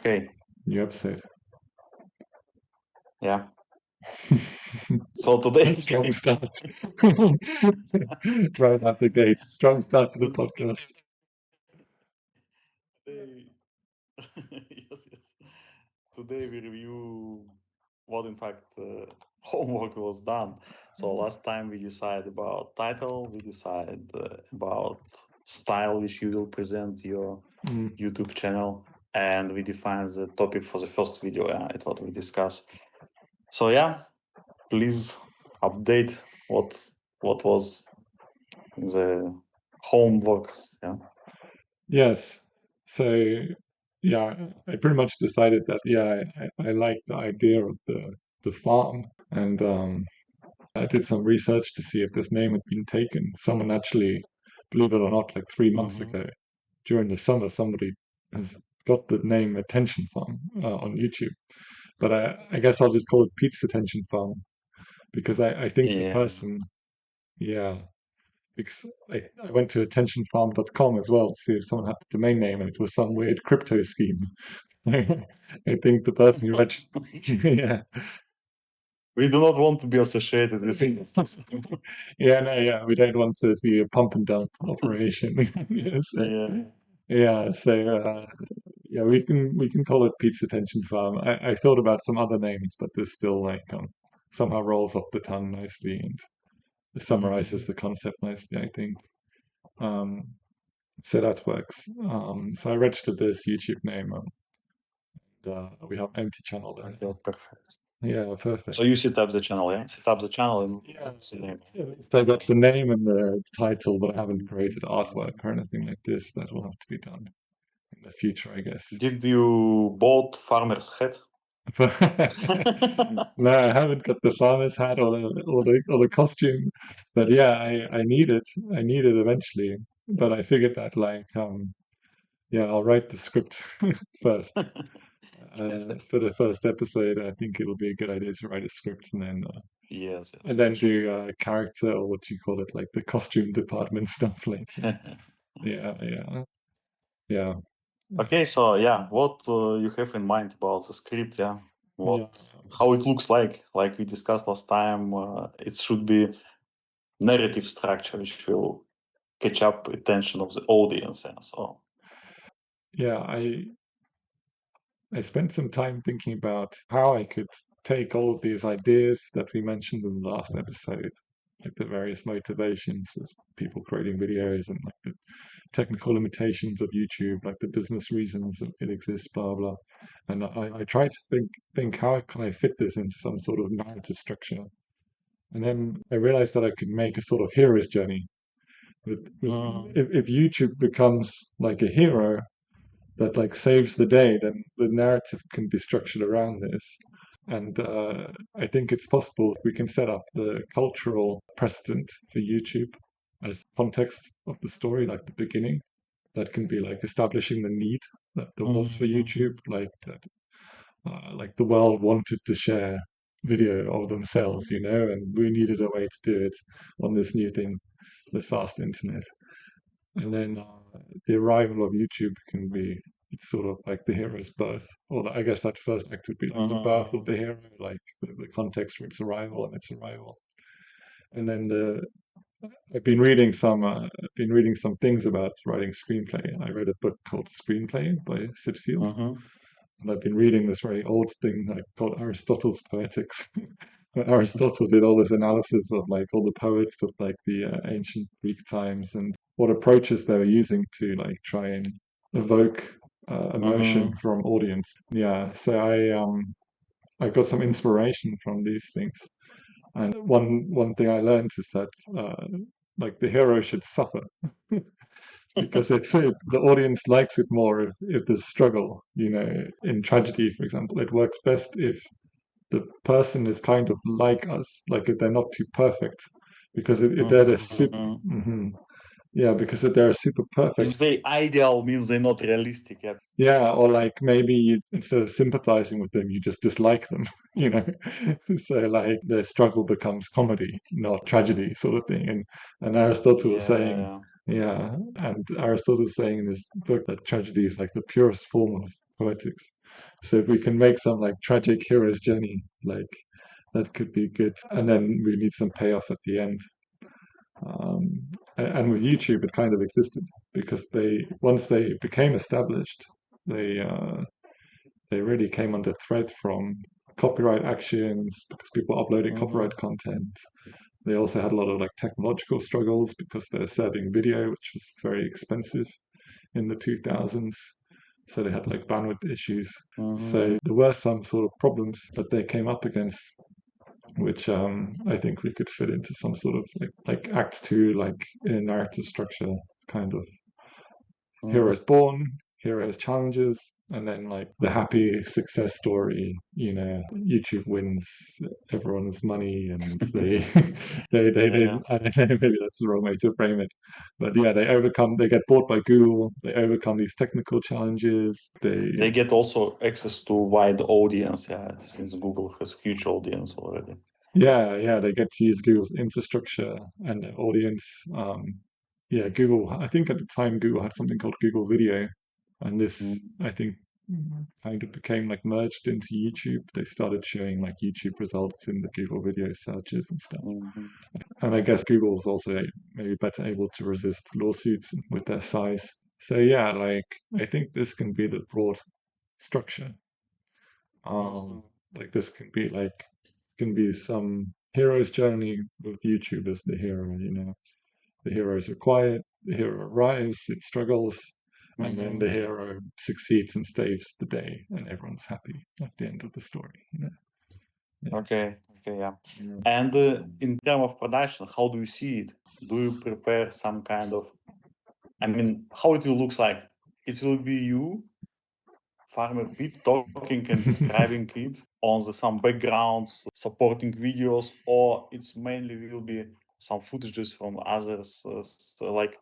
Okay, New episode. yeah. So today, Strong start. Right out the gate. Strong start to the podcast. today yes, yes. Today we review what in fact homework was done. So last time we decided about title, we decided about style which you will present your Mm. YouTube channel, and we defined the topic for the first video. Yeah, it's what we discussed. So yeah, please update what was the homeworks. Yeah. Yes. So yeah, I pretty much decided that I like the idea of the farm, and I did some research to see if this name had been taken. Someone actually, believe it or not, like 3 months Mm-hmm. ago during the summer, somebody has got the name Attention Farm on YouTube. But I guess I'll just call it Pete's Attention Farm because I think the Yeah. person, yeah, because I went to attentionfarm.com as well to see if someone had the domain name and it was some weird crypto scheme. I think the person who registered, yeah, We do not want to be associated with it. yeah, we don't want it to be a pump and dump operation. Yeah, Yeah. yeah, we can call it Pete's Attention Farm. I thought about some other names, but this still like somehow rolls off the tongue nicely and summarizes Mm-hmm. the concept nicely, I think. Um, so that works. So I registered this YouTube name, and we have an empty channel there. Okay, perfect. Yeah, perfect. So you set up the channel, yeah? Set up the channel and Yeah, what's the name? so I got the name and the title, but I haven't created artwork or anything like this. That will have to be done in the future, I guess. Did you bought farmer's hat? No, I haven't got the farmer's hat or the costume, but yeah, I need it. I need it eventually. But I figured that yeah, I'll write the script first. For the first episode, I think it'll be a good idea to write a script Yes, and then sure. do character or what you call it, like the costume department stuff later. Yeah, yeah, yeah, Okay, so yeah, what you have in mind about the script? Yeah, yeah. how it looks like we discussed last time. It should be narrative structure which will catch up attention of the audience. Yeah, so Yeah, I spent some time thinking about how I could take all of these ideas that we mentioned in the last episode, like the various motivations of people creating videos and like the technical limitations of YouTube, like the business reasons that it exists, blah blah. And I tried to think how can I fit this into some sort of narrative structure. And then I realized that I could make a sort of hero's journey. If YouTube becomes like a hero that like saves the day, then the narrative can be structured around this. And I think it's possible we can set up the cultural precedent for YouTube as context of the story, like the beginning. That can be like establishing the need that there was for YouTube, like that, like the world wanted to share video of themselves, and we needed a way to do it on this new thing, the fast internet. And then the arrival of YouTube can be it's sort of like the hero's birth, or I guess that first act would be like the birth of the hero, like the context for its arrival and its arrival. And then I've been reading some things about writing screenplay. I read a book called Screenplay by Sid Field, and I've been reading this very old thing called Aristotle's Poetics. Where Aristotle did all this analysis of like all the poets of like the ancient Greek times and what approaches they were using to like try and evoke emotion from audience. Yeah, so I got some inspiration from these things. And one thing I learned is that like the hero should suffer because the audience likes it more if there's struggle. In tragedy, for example, it works best if the person is kind of like us, like if they're not too perfect, because if they're the super, yeah, because if they're super perfect, very ideal means they're not realistic. Yeah. yeah, or like maybe instead of sympathizing with them, you just dislike them, you know. So like their struggle becomes comedy, not tragedy, sort of thing. And Aristotle was saying, Yeah. yeah, and Aristotle was saying in his book that tragedy is like the purest form of poetics. So if we can make some like tragic hero's journey, like that could be good. And then we need some payoff at the end. Um, and with YouTube, it kind of existed because they once they became established, they uh, they really came under threat from copyright actions because people uploaded Mm-hmm. copyright content. They also had a lot of like technological struggles because they're serving video, which was very expensive in the 2000s. So they had like bandwidth issues. Mm-hmm. So there were some sort of problems that they came up against, which I think we could fit into some sort of like Act Two, like in a narrative structure, kind of Mm-hmm. heroes born, heroes challenges, and then like the happy success story. You know, YouTube wins everyone's money, and they they Yeah. I don't know, maybe that's the wrong way to frame it, but yeah, they get bought by Google, they overcome these technical challenges, They get also access to wide audience, yeah, since Google has huge audience already. yeah, they get to use Google's infrastructure and their audience. Yeah, Google. I think at the time Google had something called Google Video, and this I think kind of became like merged into YouTube. They started showing like YouTube results in the Google Video searches and stuff. Mm-hmm. And I guess Google was also maybe better able to resist lawsuits with their size. So yeah, like I think this can be the broad structure. Um, Mm-hmm. like this can be some hero's journey with YouTube as the hero. You know, the heroes are quiet, the hero arrives, it struggles, and then Mm-hmm. the hero succeeds and saves the day, and everyone's happy at the end of the story. You know, yeah. Okay, okay, yeah. Yeah. And in terms of production, how do you see it? Do you prepare some kind of, I mean, how it will looks like? It will be you, Farmer Pete, talking and describing it on the some backgrounds, supporting videos, or it's mainly will be some footages from others, like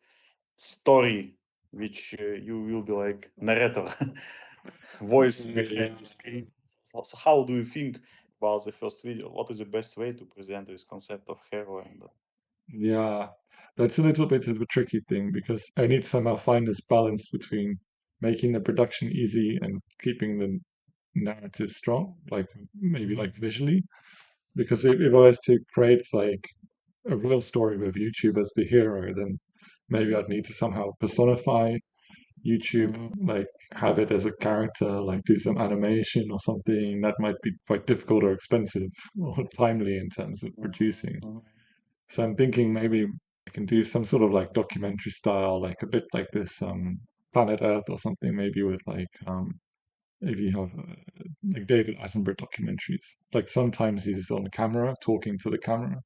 story, which you will be like narrator, voice behind Yeah. the screen. So how do you think about the first video? What is the best way to present this concept of hero? And Yeah, that's a little bit of a tricky thing because I need to somehow find this balance between making the production easy and keeping the narrative strong, like maybe Mhm, like visually. Because if I was to create like a real story with YouTube as the hero, then maybe I'd need to somehow personify YouTube, mhm, like have it as a character, like do some animation or something. That might be quite difficult or expensive or timely in terms of mhm, producing. mhm, So I'm thinking maybe I can do some sort of like documentary style, like a bit like this Planet Earth or something, maybe with like if you have like David Attenborough documentaries. Like sometimes he's on camera talking to the camera,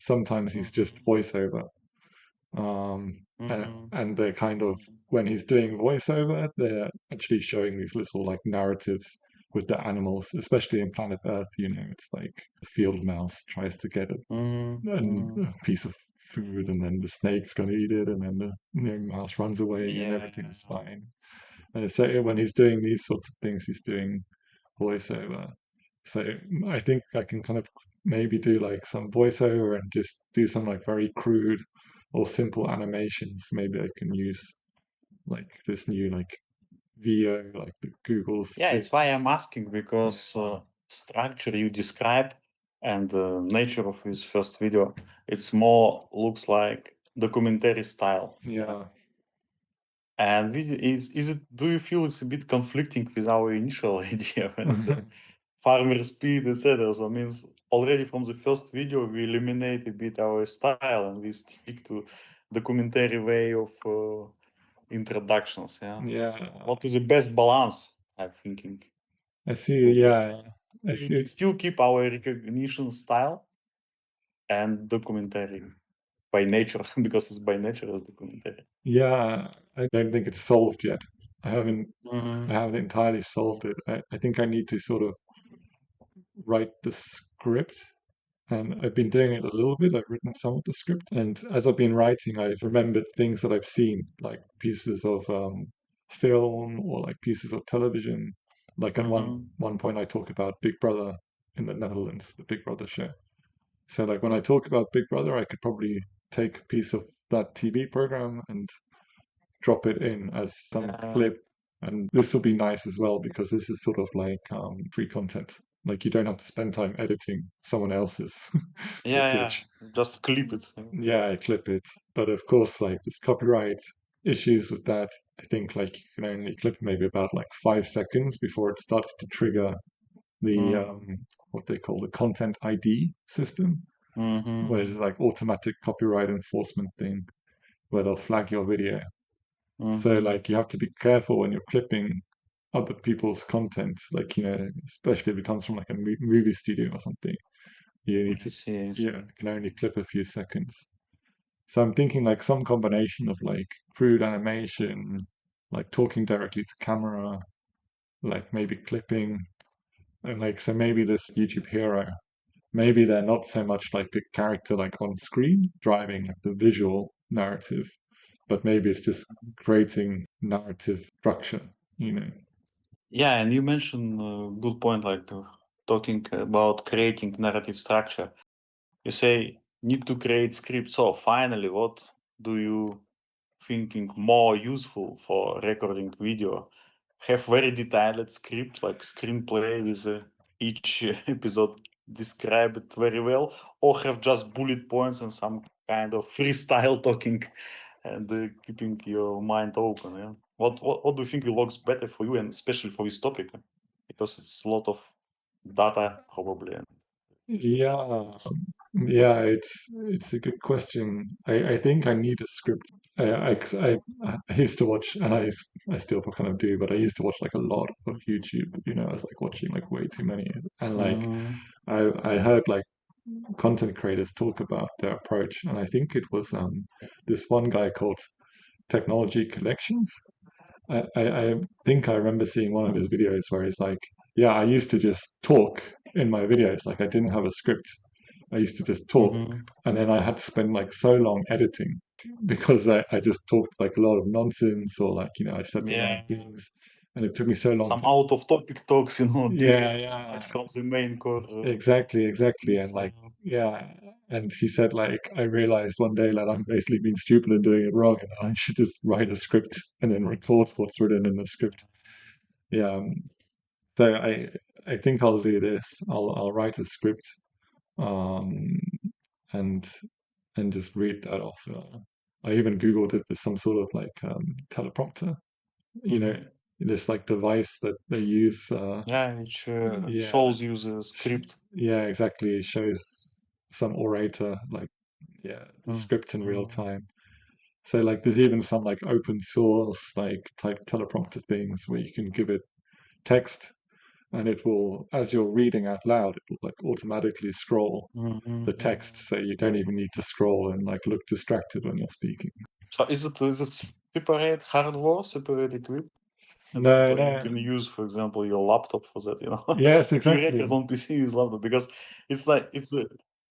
sometimes he's just mhm, voiceover. mhm, And they're kind of when he's doing voiceover, they're actually showing these little like narratives with the animals, especially in Planet Earth. You know, it's like a field mouse tries to get mhm, a mhm. piece of food, and then the snake's gonna eat it, and then the mouse runs away, and Yeah. everything's fine. And so when he's doing these sorts of things, he's doing voiceover. So I think I can kind of maybe do like some voiceover and just do some like very crude or simple animations. Maybe I can use like this new like VO, like the Google's Yeah, big. it's why I'm asking Yeah. because structure you describe and the nature of his first video, it's more looks like documentary style. Yeah. And is it? Do you feel it's a bit conflicting with our initial idea when it's a farmer speed, etc.? So means already from the first video we eliminate a bit our style and we stick to documentary way of introductions. Yeah. So Yeah. what is the best balance? I'm thinking I see. will be. Yeah. I We see. still keep our recognition style and documentary by nature because it's by nature as documentary. Yeah. I don't think it's solved yet. I haven't I Mm-hmm. haven't entirely solved it. I think I need to sort of write the script. And I've been doing it a little bit. I've written some of the script. And as I've been writing, I've remembered things that I've seen, like pieces of film or like pieces of television. Like at Mm-hmm. one point, I talk about Big Brother in the Netherlands, the Big Brother show. So like when I talk about Big Brother, I could probably take a piece of that TV program and drop it in as some Yeah. clip. And this will be nice as well because this is sort of like free content. Like you don't have to spend time editing someone else's footage. Just clip it. Yeah, I clip it. But of course, like there's copyright issues with that. I think like you can only clip maybe about like 5 seconds before it starts to trigger the what they call the content ID system, where it's like automatic copyright enforcement thing where they'll flag your video. So like you have to be careful when you're clipping other people's content, like especially if it comes from like a movie studio or something. You need to, I see. you can only clip a few seconds. So I'm thinking like some combination of like crude animation, like talking directly to camera, like maybe clipping, and like so maybe this YouTube hero, maybe they're not so much like a character like on screen driving like the visual narrative, but maybe it's just creating narrative structure, you know. Yeah, and you mentioned a good point, like talking about creating narrative structure. You say need to create script. So finally, what do you thinking more useful for recording video? Have very detailed script like screenplay with each episode described very well, or have just bullet points and some kind of freestyle talking and keeping your mind open. Yeah. What do you think works better for you, and especially for this topic? Because it's a lot of data probably. Yeah, yeah, it's a good question. I think I need a script. I used to watch, and I still kind of do, but I used to watch like a lot of YouTube. I was like watching like way too many, and like I heard like content creators talk about their approach, and I think it was this one guy called Technology Collections. I think I remember seeing one of his videos where he's like, yeah, I used to just talk in my videos. Like I didn't have a script. I used to just talk. And then I had to spend like so long editing because I just talked like a lot of nonsense or like, I said the wrong Yeah. things. And it took me so long Some to, out of topic talks, yeah, yeah, from the main core. exactly. And It's, like, yeah. And he said, like, I realized one day that I'm basically being stupid and doing it wrong. And I should just write a script and then record what's written in the script. Yeah. So I think I'll do this. I'll write a script, um, and just read that off. I even Googled if there's some sort of like teleprompter, you know, this like device that they use. yeah, which Yeah, shows you the script. yeah, exactly. It shows some orator like the script in real Mm. time. So like there's even some like open source like type teleprompter things where you can give it text and it will, as you're reading out loud, it will like automatically scroll the text, so you don't even need to scroll and like look distracted when you're speaking. So is it separate hardware, separate equipment, No, or you no. can use, for example, your laptop for that? Yes, If you record exactly. on PC with laptop, because it's like it's a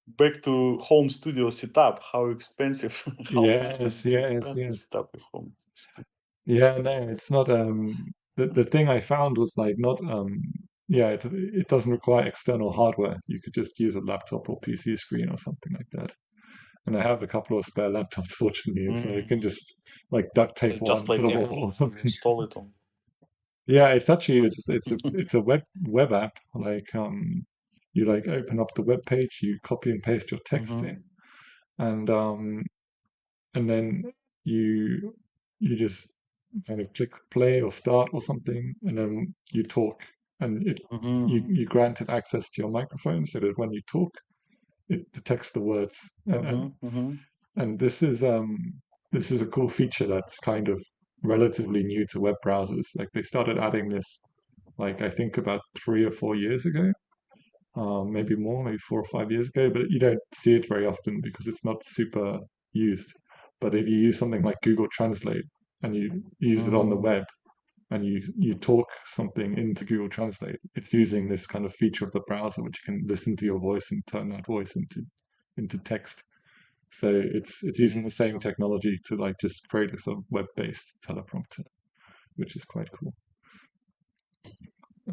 back to home studio setup. How expensive? How Yes, to yes, spend to yes. set up a home studio? Yeah, no, it's not the thing I found was like not yeah, it doesn't require external hardware. You could just use a laptop or PC screen or something like that. And I have a couple of spare laptops, fortunately, so you can just like duct tape Just one to like the wall or everything, you something. install it on. Yeah, it's actually it's a web app. Like you like open up the web page, you copy and paste your text in, and um and then you just kind of click play or start or something, and then you talk, and you grant it access to your microphone so that when you talk, it detects the words, and this is a cool feature that's kind of relatively new to web browsers. Like they started adding this, like I think about 3 or 4 years ago, maybe more, maybe 4 or 5 years ago. But you don't see it very often because it's not super used. But if you use something like Google Translate and you use it on the web and you talk something into Google Translate, it's using this kind of feature of the browser which can listen to your voice and turn that voice into text. So it's using the same technology to like just create a sort of web-based teleprompter, which is quite cool.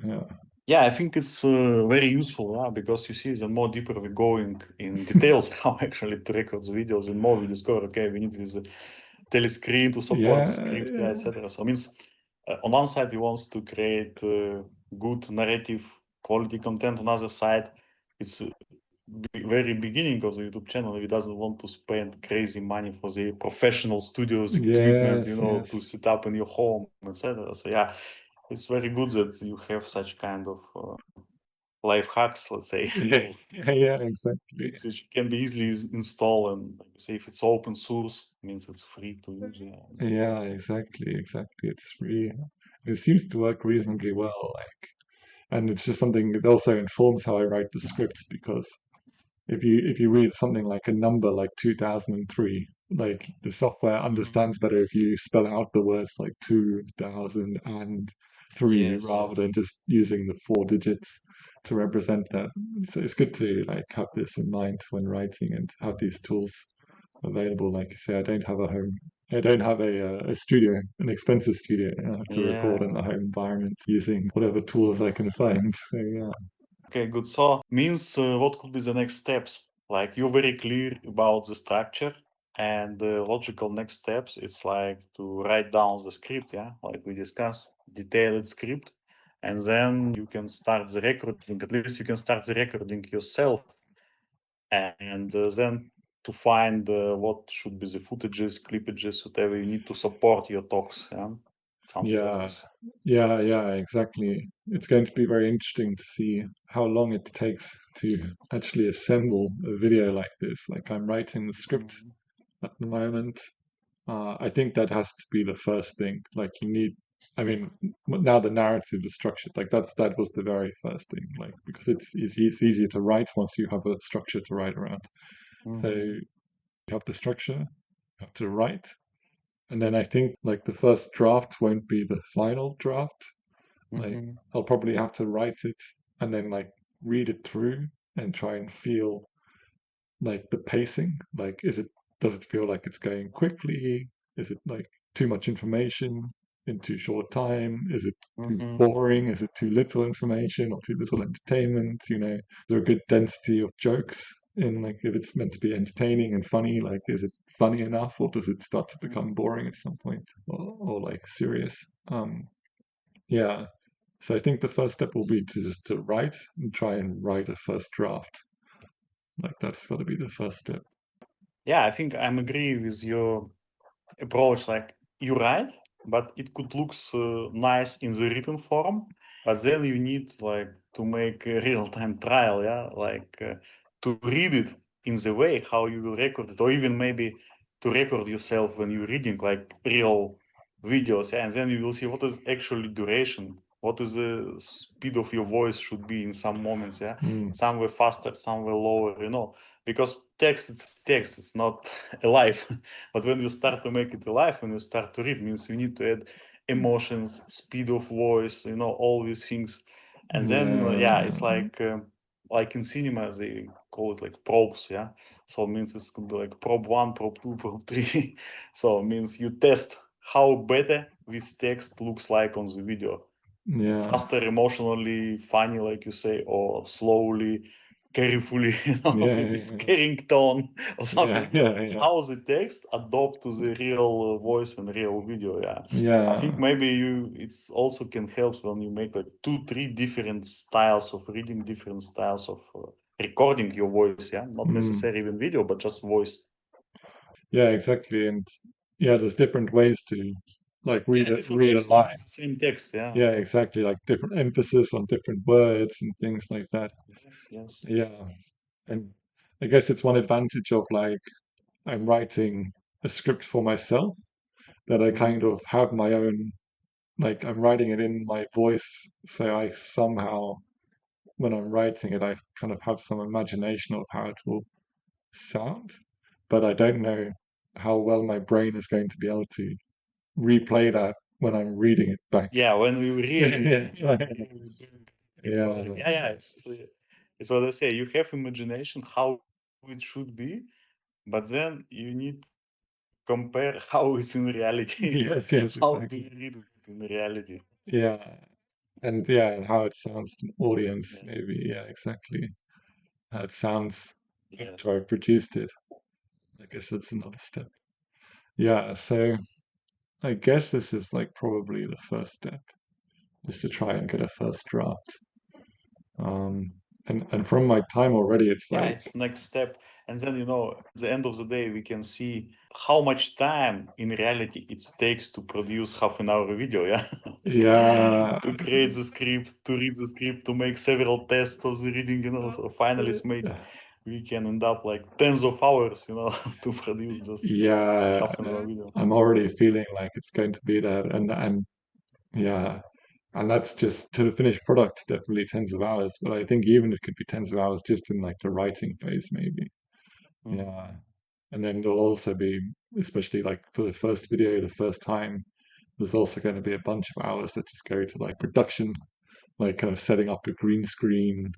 Yeah. Yeah, I think it's very useful, yeah, because you see, the more deeper we going in details how actually to record the videos, and more we discover, okay, we need with the telescreen to support the Yeah, script, yeah, etc. So it means on one side he wants to create good narrative quality content. On the other side, it's very beginning of the YouTube channel. He doesn't want to spend crazy money for the professional studios equipment, Yes, to yes. set up in your home, etc. So yeah, it's very good that you have such kind of life hacks, let's say, Yeah, yeah, exactly. which can be easily installed. And like you say, if it's open source, means it's free to use. Yeah. Yeah, exactly, exactly. It seems to work reasonably well, like, and it's just something that also informs how I write the scripts because if you read something like a number like 2003, like the software Mhm. understands better if you spell out the words like 2003 Yes, rather yes. than just using the four digits to represent that. So it's good to like have this in mind when writing and have these tools available. Like you say, I don't have a studio, an expensive studio. I have to record in Yeah. the home environment using whatever tools I can find. So yeah. Okay, good. So means what could be the next steps? Like you're very clear about the structure and the logical next steps. It's like to write down the script, yeah, like we discussed, detailed script, and then you can start the recording. At least you can start the recording yourself, and then to find what should be the footages, clipages, whatever you need to support your talks, yeah, something like Yeah, this. yeah, exactly. It's going to be very interesting to see how long it takes to actually assemble a video like this. Like I'm writing the script Mhm. at the moment. I think that has to be the first thing. Like you need, I mean, now the narrative is structured. Like that was the very first thing. Like because it's easier to write once you have a structure to write around. So Mhm. you have the structure, you have to write, and then I think like the first draft won't be the final draft. Like Mhm. I'll probably have to write it and then like read it through and try and feel like the pacing. Like does it feel like it's going quickly? Is it like too much information in too short time? Is it too Mhm. boring? Is it too little information or too little entertainment? Is there a good density of jokes in like if it's meant to be entertaining and funny, like is it funny enough or does it start to become boring at some point or like serious? Yeah. So I think the first step will be to just to write and try and write a first draft. Like that's got to be the first step. Yeah, I think I'm agree with your approach. Like you're right, but it could looks nice in the written form, but then you need like to make a real time trial, yeah, like to read it in the way how you will record it, or even maybe to record yourself when you're reading like real videos, yeah, and then you will see what is actually duration, what is the speed of your voice should be in some moments, yeah, Mm. somewhere faster, somewhere lower, because text it's text, it's not alive. But when you start to make it alive, when you start to read, means you need to add emotions, speed of voice, all these things. And then, yeah, it's Yeah, like in cinema, they call it like probes, yeah. So it means it's could be like probe one, probe two, probe three. So it means you test how better this text looks like on the video, yeah, faster, emotionally funny, like you say, or slowly, carefully, maybe yeah, scaring tone or yeah, something. yeah, yeah, How the text adopt to the real voice and real video. Yeah, I think yeah. maybe it's also can help when you make like two, three different styles of reading, different styles of recording your voice. Yeah, not Mm. necessarily even video, but just voice. Yeah, exactly. And yeah, there's different ways to like Yeah, different read a ways to line. read the same text. Yeah. Yeah, exactly. Like different emphasis on different words and things like that. Yes. Yes. Yeah. And I guess it's one advantage of like I'm writing a script for myself that I kind Mhm. of have my own, like I'm writing it in my voice. So I somehow, when I'm writing it, I kind of have some imagination of how it will sound, but I don't know how well my brain is going to be able to replay that when I'm reading it back. Yeah, when we really, Yeah, really doing recording. yeah, Yeah, yeah, it's what I say. You have imagination how it should be, but then you need compare how it's in reality. yes, yes, How do exactly. you read it in reality? Yeah, and yeah, and how it sounds to an audience, Yeah. maybe. Yeah, exactly. How it sounds Yes. after I've produced it. I guess that's another step. Yeah, so I guess this is like probably the first step, is to try and get a first draft. Um, and from my time already, it's Yeah, like, it's next step. And then, at the end of the day, we can see how much time in reality it takes to produce half an hour video. Yeah. Like, yeah, to create the script, to read the script, to make several tests of the reading, so finally it's made, we can end up like tens of hours, to produce just yeah, half an hour video. I'm already feeling like it's going to be that, and yeah, and that's just to the finished product, definitely tens of hours. But I think even it could be tens of hours just in like the writing phase, maybe. Yeah, Mhm. and then there'll also be, especially like for the first video, the first time, there's also going to be a bunch of hours that just go to like production, like kind of setting up a green screen,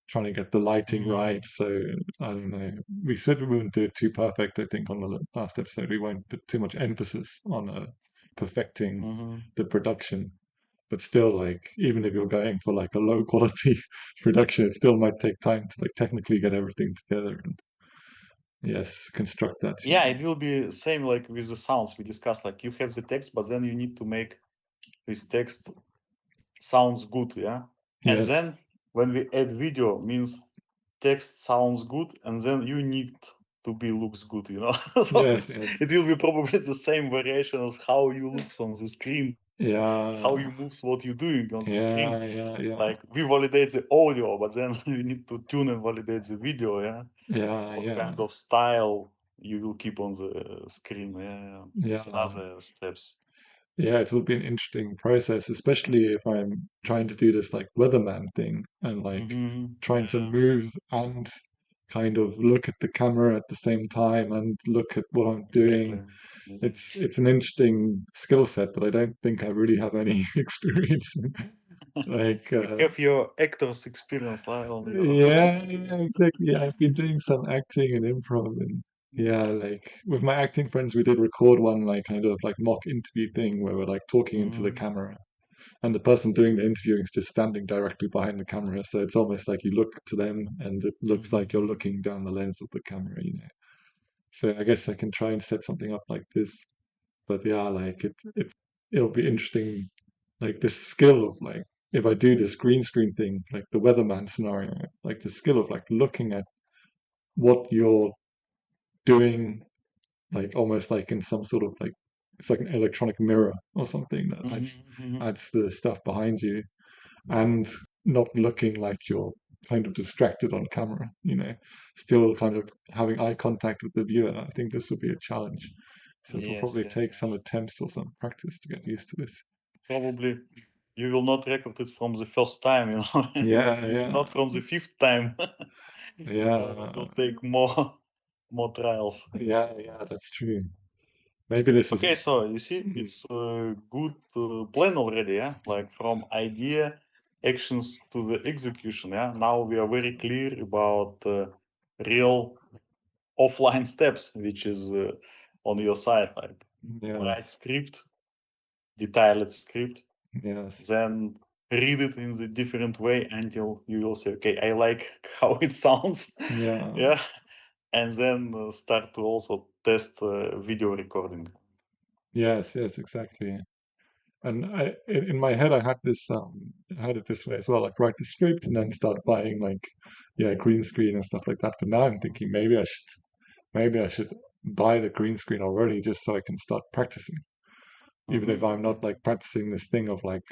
trying to get the lighting right. Mhm. So I don't know. We said we wouldn't do it too perfect. I think on the last episode we won't put too much emphasis on perfecting Mhm. the production. But still, like even if you're going for like a low quality production, it still might take time to like technically get everything together and yes, construct that. Yeah, it will be same like with the sounds we discussed. Like you have the text, but then you need to make this text sounds good, yeah. And Yes, then when we add video, means text sounds good, and then you need to be looks good, So yes, yes. it will be probably the same variation as how you looks on the screen, how Yeah, you moves, what you're doing on the screen. yeah, yeah, yeah, Like we validate the audio, but then we need to tune and validate the video, yeah. yeah, What yeah, kind of style you will keep on the screen, yeah. It's yeah. another steps. Yeah, it will be an interesting process, especially if I'm trying to do this like weatherman thing and like Mm-hmm. trying to move and kind of look at the camera at the same time and look at what I'm doing. Exactly. Mhm. It's an interesting skill set that I don't think I really have any experience in. Like, You have your actor's experience, like on your. yeah, yeah, exactly. Yeah, I've been doing some acting and improv, and yeah, like with my acting friends, we did record one like kind of like mock interview thing where we're like talking into the Mhm. camera, and the person doing the interviewing is just standing directly behind the camera. So it's almost like you look to them, and it looks like you're Mhm. looking down the lens of the camera. So I guess I can try and set something up like this. But yeah, like it'll be interesting, like this skill of like if I do this green screen thing, like the weatherman scenario, like the skill of like looking at what you're doing, like almost like in some sort of like it's like an electronic mirror or something that Mhm. Mhm. adds the stuff behind you and not looking like you're kind of distracted on camera, still kind of having eye contact with the viewer. I think this will be a challenge. So it'll Yes, probably yes, take some yes. attempts or some practice to get used to this. Probably you will not record it from the first time, Yeah, maybe yeah, not from the fifth time. So it yeah, will take more, more trials. yeah, yeah, that's true. Maybe this is, Okay, so you see, mm, it's a good plan already, yeah. Like from idea, actions to the execution, yeah. Now we are very clear about real offline steps, which is on your side, like write yes, script, detailed script, yes, then read it in the different way until you will say, okay, I like how it sounds, yeah, yeah, and then start to also test video recording. yes, yes, exactly. And in my head, I had this, I had it this way as well, like write the script and then start buying like, yeah, green screen and stuff like that. But now I'm thinking maybe I should buy the green screen already just so I can start practicing. Even if I'm not Mhm. like practicing this thing of like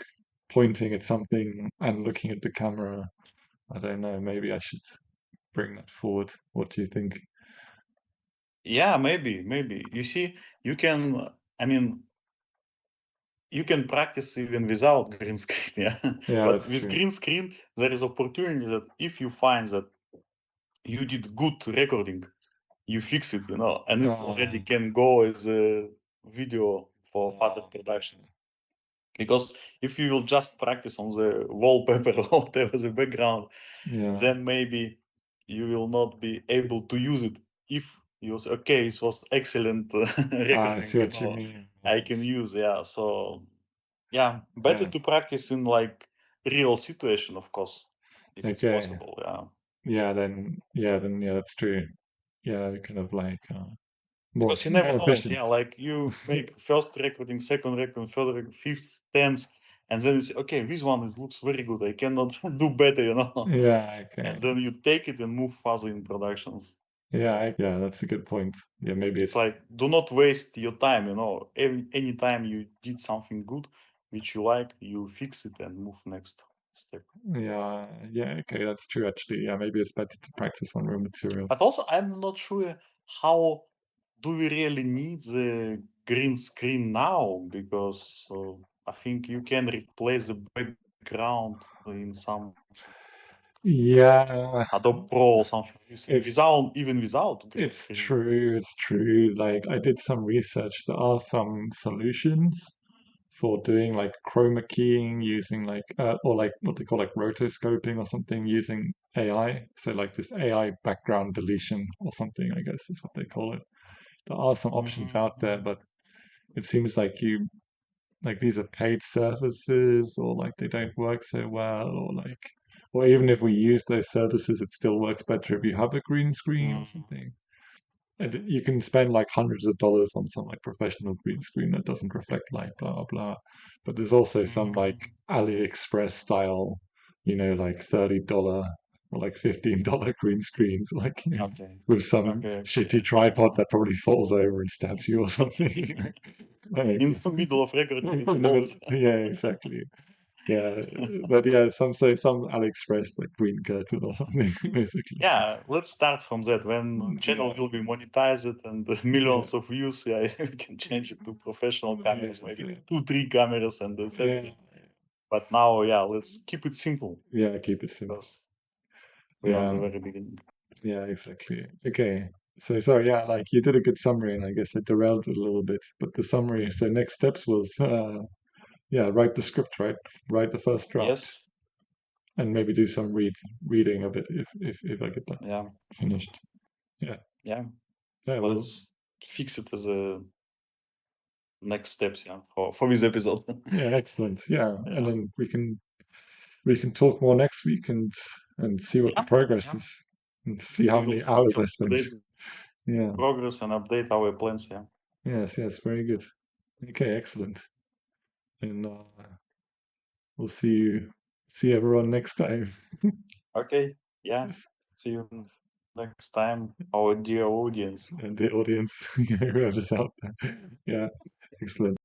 pointing at something and looking at the camera. I don't know. Maybe I should bring that forward. What do you think? Yeah, maybe. You see, you can, I mean, you can practice even without green screen, yeah. Yeah, But that's with true. green screen, there is opportunity that if you find that you did good recording, you fix it, and it's already Yeah, can go as a video for further yeah, productions. Because if you will just practice on the wallpaper or whatever the background, yeah. then maybe you will not be able to use it. If you say, okay, it was excellent I recording, see what you mean. I can Yes. use, yeah. So yeah, better Yeah. to practice in like real situation, of course, if it's Okay. possible. Yeah. Yeah, then yeah, that's true. Yeah, kind of like because you never more know. efficient. Yeah, like you make first recording, second recording, third recording, fifth, tenth, and then you say, okay, this one looks very good. I cannot do better, you know. Yeah, okay. And then you take it and move further in productions. Yeah, that's a good point. Yeah, maybe it. It's like, do not waste your time, you know. Any time you did something good, which you like, you fix it and move next step. Yeah, okay, that's true actually. Yeah, maybe it's better to practice on real material. But also, I'm not sure how do we really need the green screen now, because I think you can replace the background in some Yeah, Adobe Pro or something it's without green it's screen. true, it's true. Like I did some research. There are some solutions for doing like chroma keying using like or like what they call like rotoscoping or something using AI. So like this AI background deletion or something, I guess is what they call it. There are some options out there, Mhm. but it seems like these are paid services or like they don't work so well or like or even if we use those services it still works better if you have a green screen or Mm, something. And you can spend like hundreds of dollars on some like professional green screen that doesn't reflect light, blah blah. But there's also some like mhm. AliExpress style, like $30 or like $15 green screens, like Okay. with some Okay. shitty Okay. tripod that probably falls over and stabs you or something. Like, In the middle of recording, it in the middle, falls. yeah, exactly. Yeah, but yeah, some AliExpress like green curtain or something, basically. Yeah, let's start from that. When channel Yeah, will be monetized and yeah, millions of views, yeah, we can change it to professional yeah, cameras, maybe two, three cameras, and that's it. yeah, But now, yeah, let's keep it simple yeah. Keep it simple. because we are at Yeah, the very beginning. yeah, exactly. Okay, so sorry, yeah, like you did a good summary, and I guess I derailed it a little bit. But the summary, so next steps was, yeah, write the script, right? Write the first draft, Yes, and maybe do some reading of it if I get that yeah, finished. Yeah, yeah. yeah, well, Let's fix it as a next steps, yeah, for this episode. yeah, excellent. Yeah, and Yeah, then we can talk more next week and see what the yeah, progress yeah. is and see how We will many hours I spent. update Yeah, progress and update our plans. Yeah. yes, very good. Okay, excellent. And we'll see everyone next time. Okay. Yeah. Yes, See you next time, our dear audience. and the audience, whoever's out there. Yeah, excellent.